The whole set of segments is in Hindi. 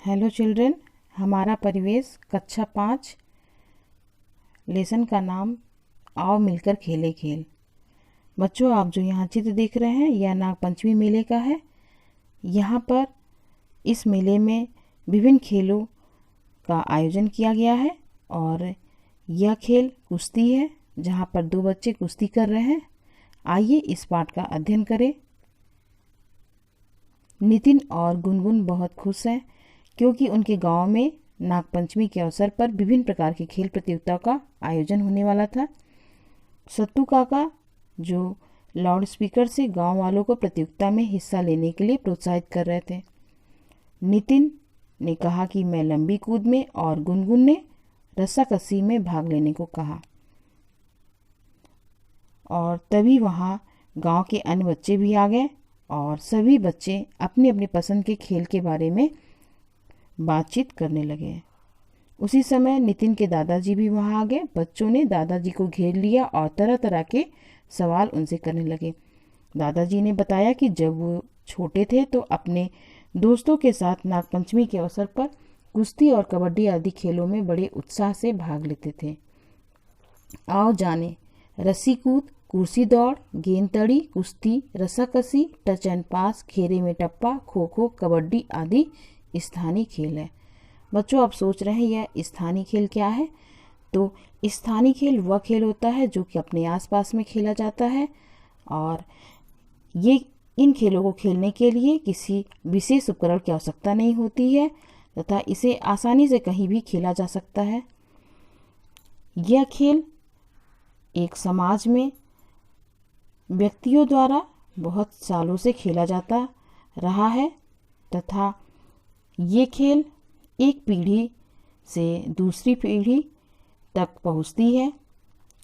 हेलो चिल्ड्रन, हमारा परिवेश कक्षा 5 लेसन का नाम आओ मिलकर खेले खेल। बच्चों, आप जो यहाँ चित्र देख रहे हैं यह नाग पंचमी मेले का है। यहाँ पर इस मेले में विभिन्न खेलों का आयोजन किया गया है और यह खेल कुश्ती है जहाँ पर 2 बच्चे कुश्ती कर रहे हैं। आइए इस पाठ का अध्ययन करें। नितिन और गुनगुन बहुत खुश हैं क्योंकि उनके गांव में नागपंचमी के अवसर पर विभिन्न प्रकार की खेल प्रतियोगिताओं का आयोजन होने वाला था। सत्तू काका जो लाउड स्पीकर से गांव वालों को प्रतियोगिता में हिस्सा लेने के लिए प्रोत्साहित कर रहे थे। नितिन ने कहा कि मैं लंबी कूद में और गुनगुन ने रस्साकसी में भाग लेने को कहा। और तभी वहाँ गांव के अन्य बच्चे भी आ गए और सभी बच्चे अपनी अपनी पसंद के खेल के बारे में बातचीत करने लगे। उसी समय नितिन के दादाजी भी वहां आ गए। बच्चों ने दादाजी को घेर लिया और तरह तरह के सवाल उनसे करने लगे। दादाजी ने बताया कि जब वो छोटे थे तो अपने दोस्तों के साथ नागपंचमी के अवसर पर कुश्ती और कबड्डी आदि खेलों में बड़े उत्साह से भाग लेते थे। आओ जाने रस्सी कूद, कुर्सी दौड़, गेंद तड़ी, कुश्ती, रस्साकसी, टच एंड पास, खेरे में टप्पा, खो खो, कबड्डी आदि स्थानीय खेल है। बच्चों, आप सोच रहे हैं यह स्थानीय खेल क्या है? तो स्थानीय खेल वह खेल होता है जो कि अपने आसपास में खेला जाता है और इन खेलों को खेलने के लिए किसी विशेष उपकरण की आवश्यकता नहीं होती है तथा इसे आसानी से कहीं भी खेला जा सकता है। यह खेल एक समाज में व्यक्तियों द्वारा बहुत सालों से खेला जाता रहा है तथा ये खेल एक पीढ़ी से दूसरी पीढ़ी तक पहुंचती है।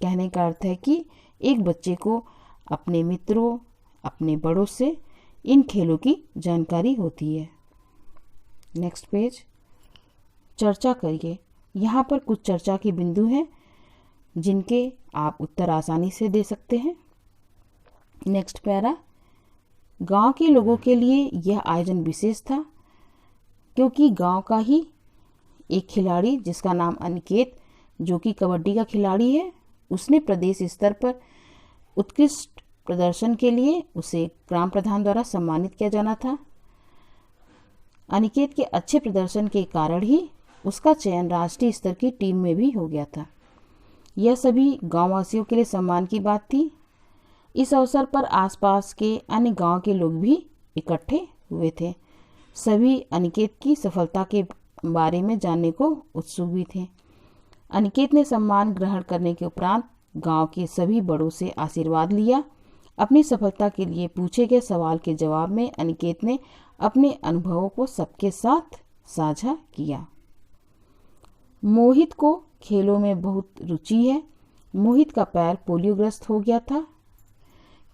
कहने का अर्थ है कि एक बच्चे को अपने मित्रों, अपने बड़ों से इन खेलों की जानकारी होती है। नेक्स्ट पेज, चर्चा करिए। यहाँ पर कुछ चर्चा के बिंदु हैं जिनके आप उत्तर आसानी से दे सकते हैं। नेक्स्ट पैरा, गांव के लोगों के लिए यह आयोजन विशेष था क्योंकि गांव का ही एक खिलाड़ी जिसका नाम अनिकेत, जो कि कबड्डी का खिलाड़ी है, उसने प्रदेश स्तर पर उत्कृष्ट प्रदर्शन के लिए उसे ग्राम प्रधान द्वारा सम्मानित किया जाना था। अनिकेत के अच्छे प्रदर्शन के कारण ही उसका चयन राष्ट्रीय स्तर की टीम में भी हो गया था। यह सभी गांववासियों के लिए सम्मान की बात थी। इस अवसर पर आसपास के अन्य गांव के लोग भी इकट्ठे हुए थे। सभी अनिकेत की सफलता के बारे में जानने को उत्सुक भी थे। अनिकेत ने सम्मान ग्रहण करने के उपरांत गांव के सभी बड़ों से आशीर्वाद लिया। अपनी सफलता के लिए पूछे गए सवाल के जवाब में अनिकेत ने अपने अनुभवों को सबके साथ साझा किया। मोहित को खेलों में बहुत रुचि है। मोहित का पैर पोलियोग्रस्त हो गया था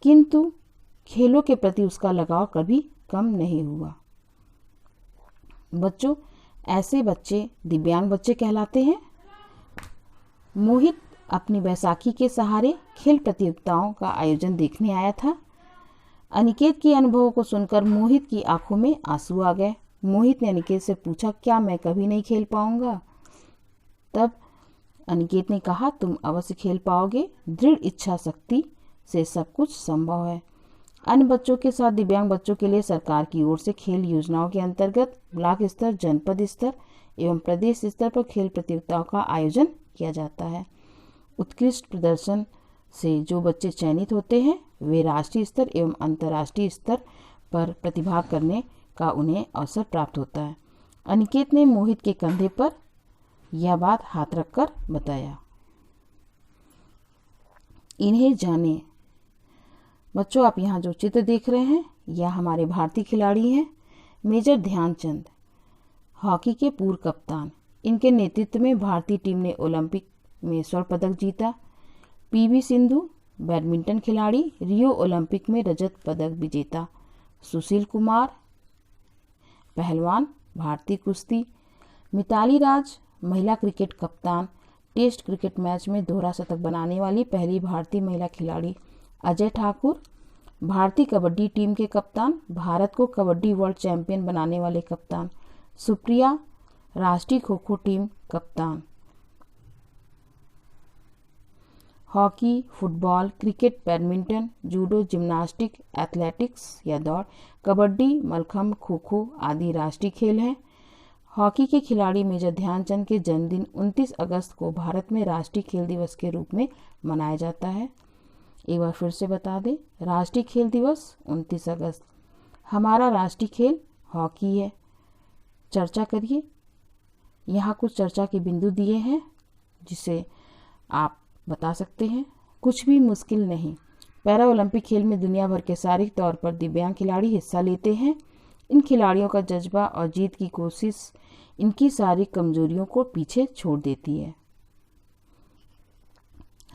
किंतु खेलों के प्रति उसका लगाव कभी कम नहीं हुआ। बच्चों, ऐसे बच्चे दिव्यांग बच्चे कहलाते हैं। मोहित अपनी बैसाखी के सहारे खेल प्रतियोगिताओं का आयोजन देखने आया था। अनिकेत के अनुभवों को सुनकर मोहित की आंखों में आंसू आ गए। मोहित ने अनिकेत से पूछा, क्या मैं कभी नहीं खेल पाऊंगा? तब अनिकेत ने कहा, तुम अवश्य खेल पाओगे। दृढ़ इच्छा शक्ति से सब कुछ संभव है। अन्य बच्चों के साथ दिव्यांग बच्चों के लिए सरकार की ओर से खेल योजनाओं के अंतर्गत ब्लॉक स्तर, जनपद स्तर एवं प्रदेश स्तर पर खेल प्रतियोगिताओं का आयोजन किया जाता है। उत्कृष्ट प्रदर्शन से जो बच्चे चयनित होते हैं वे राष्ट्रीय स्तर एवं अंतर्राष्ट्रीय स्तर पर प्रतिभाग करने का उन्हें अवसर प्राप्त होता है। अनिकेत ने मोहित के कंधे पर यह बात हाथ रखकर बताया। इन्हें जाने। बच्चों, आप यहाँ जो चित्र देख रहे हैं यह हमारे भारतीय खिलाड़ी हैं। मेजर ध्यानचंद हॉकी के पूर्व कप्तान। इनके नेतृत्व में भारतीय टीम ने ओलंपिक में स्वर्ण पदक जीता। पीवी सिंधु बैडमिंटन खिलाड़ी, रियो ओलंपिक में रजत पदक विजेता। सुशील कुमार पहलवान, भारतीय कुश्ती। मिताली राज महिला क्रिकेट कप्तान, टेस्ट क्रिकेट मैच में दोहरा शतक बनाने वाली पहली भारतीय महिला खिलाड़ी। अजय ठाकुर भारतीय कबड्डी टीम के कप्तान, भारत को कबड्डी वर्ल्ड चैंपियन बनाने वाले कप्तान। सुप्रिया राष्ट्रीय खो खो टीम कप्तान। Hockey, football, cricket, badminton, judo, gymnastic, athletics या दौड़, कबड्डी, मलखम्ब, खो खो आदि राष्ट्रीय खेल हैं। हॉकी के खिलाड़ी मेजर ध्यानचंद के जन्मदिन 29 अगस्त को भारत में राष्ट्रीय खेल दिवस के रूप में मनाया जाता है। एक बार फिर से बता दें, राष्ट्रीय खेल दिवस 29 अगस्त। हमारा राष्ट्रीय खेल हॉकी है। चर्चा करिए। यहाँ कुछ चर्चा के बिंदु दिए हैं जिसे आप बता सकते हैं। कुछ भी मुश्किल नहीं। पैरा ओलंपिक खेल में दुनिया भर के शारीरिक तौर पर दिव्यांग खिलाड़ी हिस्सा लेते हैं। इन खिलाड़ियों का जज्बा और जीत की कोशिश इनकी शारीरिक कमजोरियों को पीछे छोड़ देती है।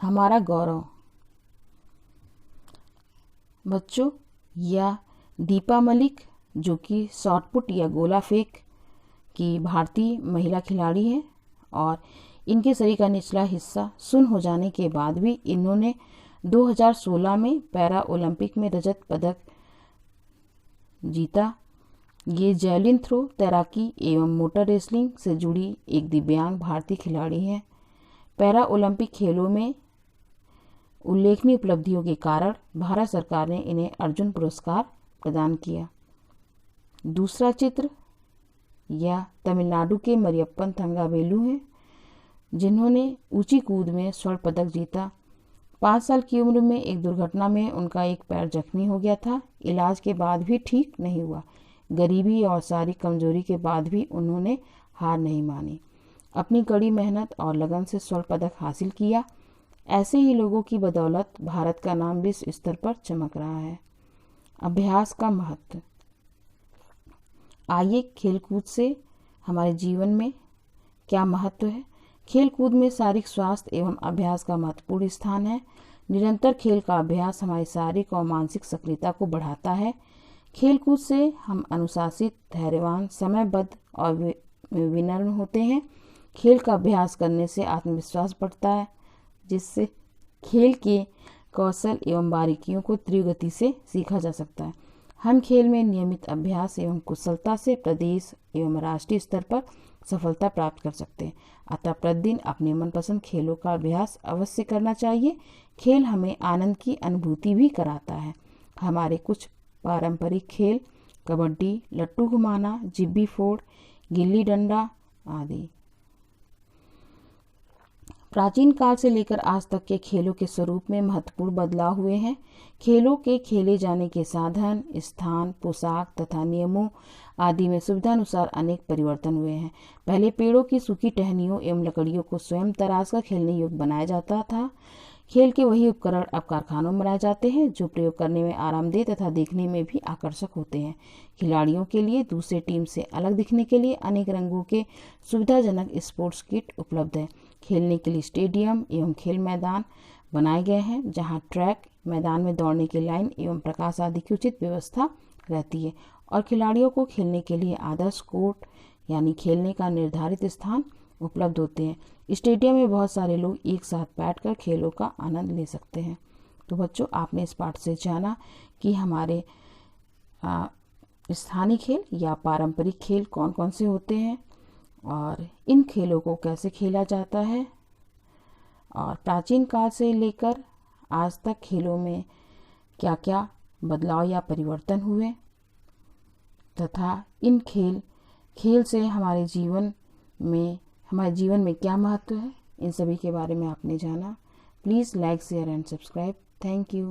हमारा गौरव। बच्चों, या दीपा मलिक जो कि शॉटपुट या गोला फेंक की भारतीय महिला खिलाड़ी हैं और इनके शरीर का निचला हिस्सा सुन्न हो जाने के बाद भी इन्होंने 2016 में पैरा ओलंपिक में रजत पदक जीता। ये जैवलिन थ्रो, तैराकी एवं मोटर रेसलिंग से जुड़ी एक दिव्यांग भारतीय खिलाड़ी हैं। पैरा ओलंपिक खेलों में उल्लेखनीय उपलब्धियों के कारण भारत सरकार ने इन्हें अर्जुन पुरस्कार प्रदान किया। दूसरा चित्र यह तमिलनाडु के मरियप्पन थंगावेलु हैं जिन्होंने ऊंची कूद में स्वर्ण पदक जीता। 5 साल की उम्र में एक दुर्घटना में उनका एक पैर जख्मी हो गया था। इलाज के बाद भी ठीक नहीं हुआ। गरीबी और शारीरिक कमजोरी के बाद भी उन्होंने हार नहीं मानी। अपनी कड़ी मेहनत और लगन से स्वर्ण पदक हासिल किया। ऐसे ही लोगों की बदौलत भारत का नाम विश्व स्तर पर चमक रहा है। अभ्यास का महत्व। आइए, खेलकूद से हमारे जीवन में क्या महत्व है। खेलकूद में शारीरिक स्वास्थ्य एवं अभ्यास का महत्वपूर्ण स्थान है। निरंतर खेल का अभ्यास हमारी शारीरिक और मानसिक सक्रियता को बढ़ाता है। खेलकूद से हम अनुशासित, धैर्यवान, समयबद्ध और विनम्र होते हैं। खेल का अभ्यास करने से आत्मविश्वास बढ़ता है जिससे खेल के कौशल एवं बारीकियों को तीव्र गति से सीखा जा सकता है। हम खेल में नियमित अभ्यास एवं कुशलता से प्रदेश एवं राष्ट्रीय स्तर पर सफलता प्राप्त कर सकते हैं। अतः प्रतिदिन अपने मनपसंद खेलों का अभ्यास अवश्य करना चाहिए। खेल हमें आनंद की अनुभूति भी कराता है। हमारे कुछ पारंपरिक खेल कबड्डी, लट्टू घुमाना, जिब्बी फोड़, गिल्ली डंडा आदि प्राचीन काल से लेकर आज तक के खेलों के स्वरूप में महत्वपूर्ण बदलाव हुए हैं। खेलों के खेले जाने के साधन, स्थान, पोशाक तथा नियमों आदि में सुविधानुसार अनेक परिवर्तन हुए हैं। पहले पेड़ों की सूखी टहनियों एवं लकड़ियों को स्वयं तराश कर खेलने योग्य बनाया जाता था। खेल के वही उपकरण अब कारखानों में बनाए जाते हैं जो प्रयोग करने में आरामदेह तथा देखने में भी आकर्षक होते हैं। खिलाड़ियों के लिए दूसरे टीम से अलग दिखने के लिए अनेक रंगों के सुविधाजनक स्पोर्ट्स किट उपलब्ध है। खेलने के लिए स्टेडियम एवं खेल मैदान बनाए गए हैं जहां ट्रैक, मैदान में दौड़ने की लाइन एवं प्रकाश आदि की उचित व्यवस्था रहती है और खिलाड़ियों को खेलने के लिए आदर्श कोर्ट यानी खेलने का निर्धारित स्थान उपलब्ध होते हैं। स्टेडियम में बहुत सारे लोग एक साथ बैठकर खेलों का आनंद ले सकते हैं। तो बच्चों, आपने इस पाठ से जाना कि हमारे स्थानीय खेल या पारंपरिक खेल कौन कौन से होते हैं और इन खेलों को कैसे खेला जाता है और प्राचीन काल से लेकर आज तक खेलों में क्या क्या बदलाव या परिवर्तन हुए तथा इन खेल से हमारे जीवन में क्या महत्व है, इन सभी के बारे में आपने जाना। Please like, share and subscribe. Thank you.